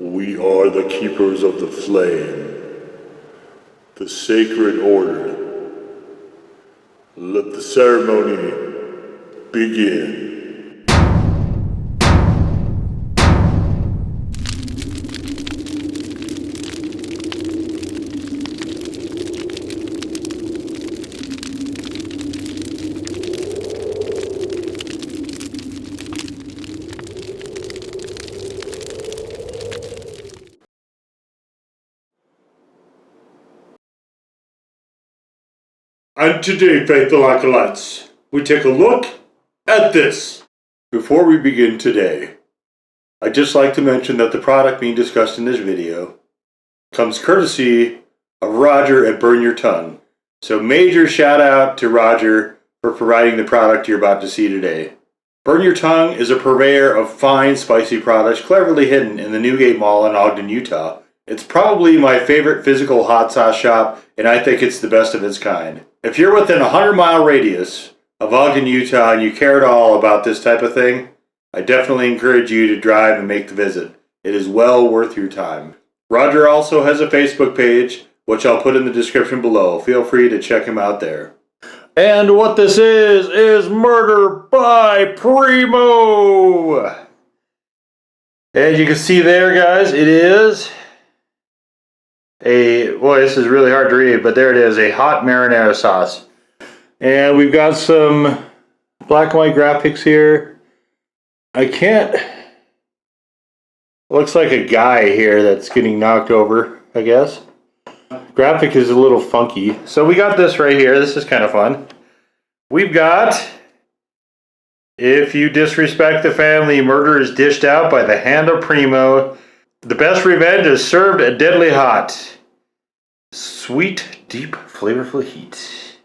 We are the keepers of the flame, the sacred order. Let the ceremony begin. And today, faithful acolytes, we take a look at this. Before we begin today, I'd just like to mention that the product being discussed in this video comes courtesy of Roger at Burn Your Tongue. So major shout out to Roger for providing the product you're about to see today. Burn Your Tongue is a purveyor of fine, spicy products cleverly hidden in the Newgate Mall in Ogden, Utah. It's probably my favorite physical hot sauce shop, and I think it's the best of its kind. If you're within a 100-mile radius of Ogden, Utah, and you care at all about this type of thing, I definitely encourage you to drive and make the visit. It is well worth your time. Roger also has a Facebook page, which I'll put in the description below. Feel free to check him out there. And what this is Murder by Primo! As you can see there, guys, it is this is really hard to read, but there it is, a hot marinara sauce. And we've got some black and white graphics here. Looks like a guy here that's getting knocked over, I guess. Graphic is a little funky. So we got this right here. This is kind of fun. We've got, if you disrespect the family, murder is dished out by the hand of Primo. The best revenge is served at deadly hot. Sweet, deep, flavorful heat.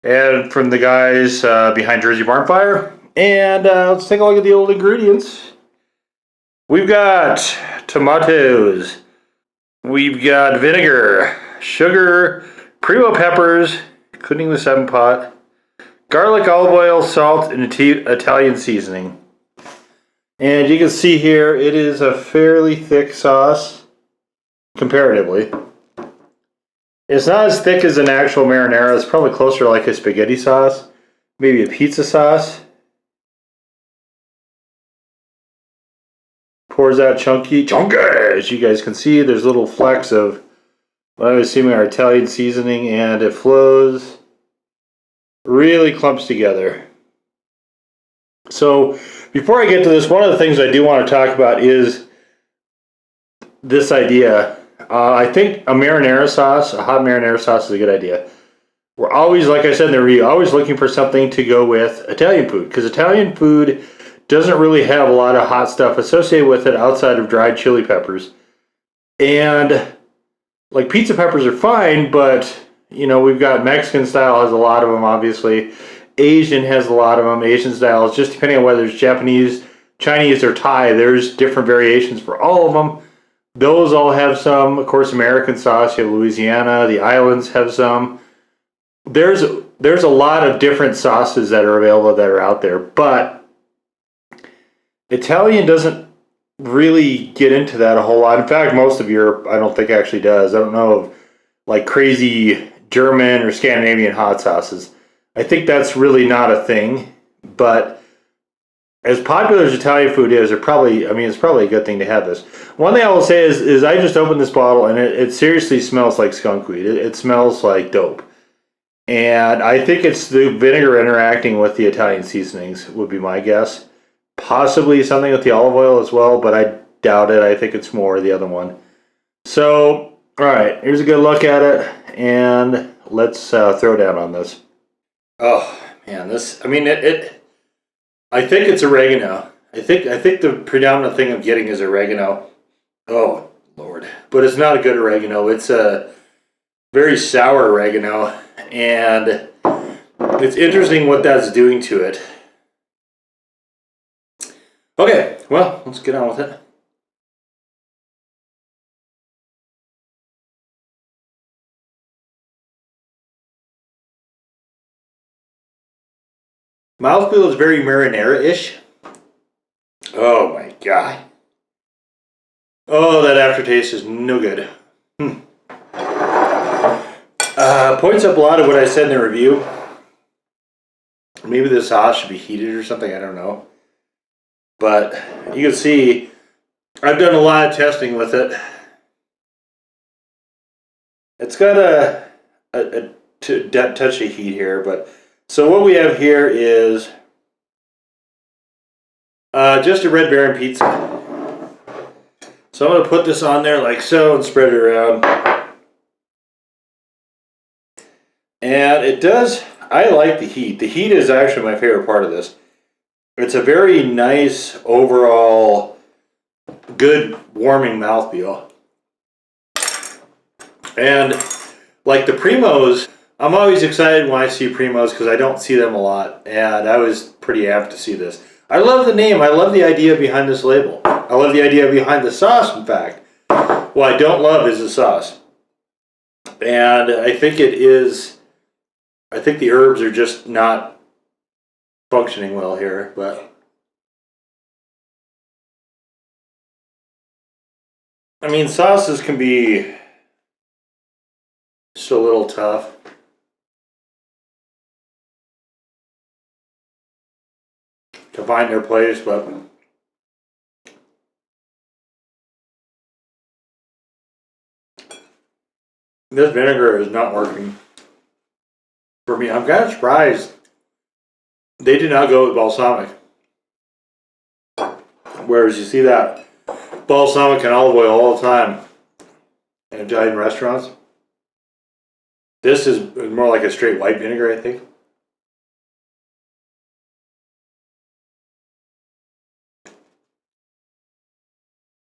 And from the guys behind Jersey Barn Fire. And let's take a look at the old ingredients. We've got tomatoes. We've got vinegar, sugar, Primo peppers, including the 7-pot, garlic, olive oil, salt, and Italian seasoning. And you can see here, it is a fairly thick sauce, comparatively. It's not as thick as an actual marinara. It's probably closer to like a spaghetti sauce, maybe a pizza sauce. Pours out chunky. As you guys can see, there's little flecks of what I'm assuming are Italian seasoning, and it flows, really clumps together. So before I get to this, one of the things I do want to talk about is this idea. I think a marinara sauce, a hot marinara sauce, is a good idea. We're always, like I said in the review, always looking for something to go with Italian food, because Italian food doesn't really have a lot of hot stuff associated with it outside of dried chili peppers. And like pizza peppers are fine, but you know, we've got Mexican style has a lot of them, obviously. Asian has a lot of them. Asian styles, just depending on whether it's Japanese, Chinese, or Thai, there's different variations for all of them. Those all have some. Of course, American sauce, you have Louisiana, the islands have some. There's a lot of different sauces that are available that are out there, but Italian doesn't really get into that a whole lot. In fact, most of Europe, I don't think actually does. I don't know of like crazy German or Scandinavian hot sauces. I think that's really not a thing, but as popular as Italian food is, it's probably a good thing to have this. One thing I will say is I just opened this bottle and it seriously smells like skunk weed. It smells like dope. And I think it's the vinegar interacting with the Italian seasonings would be my guess. Possibly something with the olive oil as well, but I doubt it. I think it's more the other one. So, all right, here's a good look at it, and let's throw down on this. Oh man, I think it's oregano. I think the predominant thing I'm getting is oregano. Oh Lord, but it's not a good oregano. It's a very sour oregano, and it's interesting what that's doing to it. Okay, well, let's get on with it. Mouthfeel is very marinara-ish. Oh my god. Oh, that aftertaste is no good. Points up a lot of what I said in the review. Maybe the sauce should be heated or something, I don't know. But you can see, I've done a lot of testing with it. It's got a touch of heat here, but so what we have here is just a Red Baron Pizza. So I'm going to put this on there like so and spread it around. And it does, I like the heat. The heat is actually my favorite part of this. It's a very nice overall good warming mouthfeel. And like the Primos, I'm always excited when I see Primos because I don't see them a lot. And I was pretty amped to see this. I love the name. I love the idea behind this label. I love the idea behind the sauce, in fact. What I don't love is the sauce. And I think it is, I think the herbs are just not functioning well here, but I mean, sauces can be just a little tough. To find their place, but this vinegar is not working for me. I'm kind of surprised they did not go with balsamic. Whereas you see that balsamic and olive oil all the time in Italian restaurants. This is more like a straight white vinegar, I think.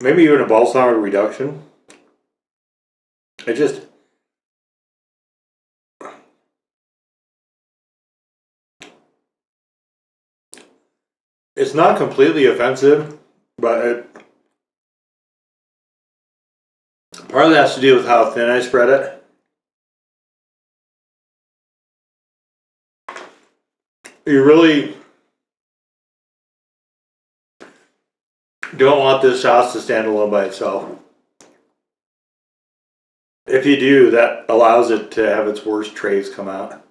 Maybe even a balsamic reduction. It just, it's not completely offensive, but part of that has to do with how thin I spread it. You really don't want this sauce to stand alone by itself. If you do, that allows it to have its worst traits come out.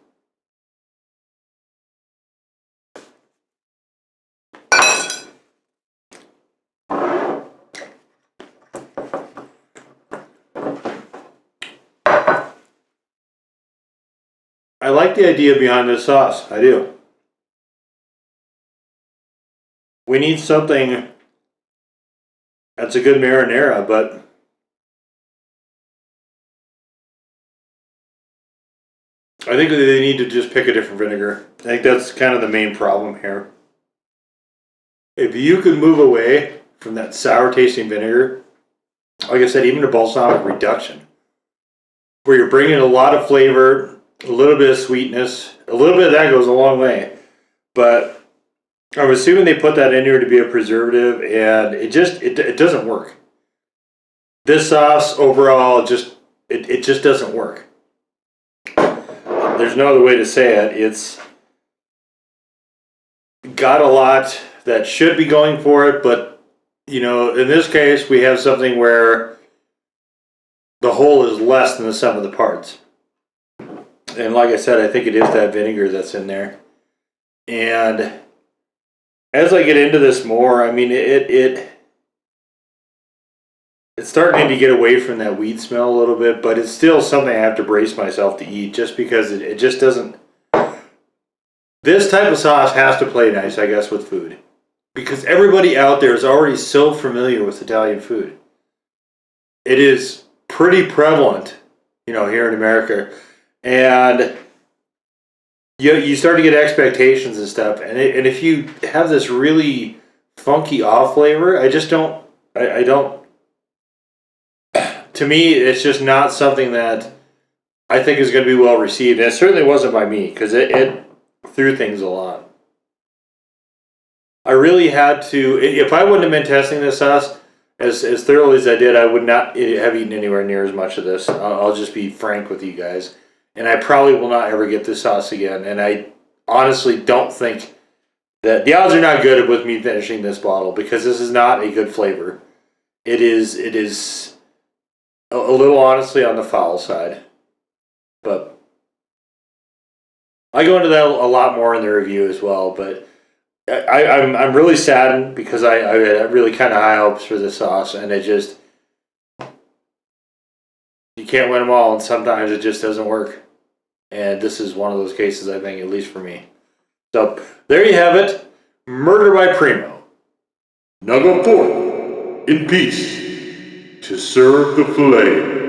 I like the idea behind this sauce. I do. We need something that's a good marinara, but I think they need to just pick a different vinegar. I think that's kind of the main problem here. If you could move away from that sour tasting vinegar, like I said, even a balsamic reduction, where you're bringing a lot of flavor, a little bit of sweetness, a little bit of that goes a long way. But I'm assuming they put that in here to be a preservative, and it doesn't work. This sauce overall it just doesn't work. There's no other way to say it. It's got a lot that should be going for it, but you know, in this case we have something where the whole is less than the sum of the parts. And like I said, I think it is that vinegar that's in there. And as I get into this more, I mean, it's starting to get away from that weed smell a little bit, but it's still something I have to brace myself to eat just because it just doesn't. This type of sauce has to play nice, I guess, with food. Because everybody out there is already so familiar with Italian food. It is pretty prevalent, you know, here in America. And you start to get expectations and stuff, and if you have this really funky off flavor, I don't. To me, it's just not something that I think is going to be well received, and it certainly wasn't by me because it threw things a lot. I really had to. If I wouldn't have been testing this sauce as thoroughly as I did, I would not have eaten anywhere near as much of this. I'll just be frank with you guys. And I probably will not ever get this sauce again. And I honestly don't think that the odds are not good with me finishing this bottle because this is not a good flavor. It is a little honestly on the foul side, but I go into that a lot more in the review as well. But I'm really saddened because I had really kind of high hopes for this sauce, and it just, you can't win them all, and sometimes it just doesn't work. And this is one of those cases, I think, at least for me. So there you have it, Murder by Primo. Now go forth in peace to serve the filet.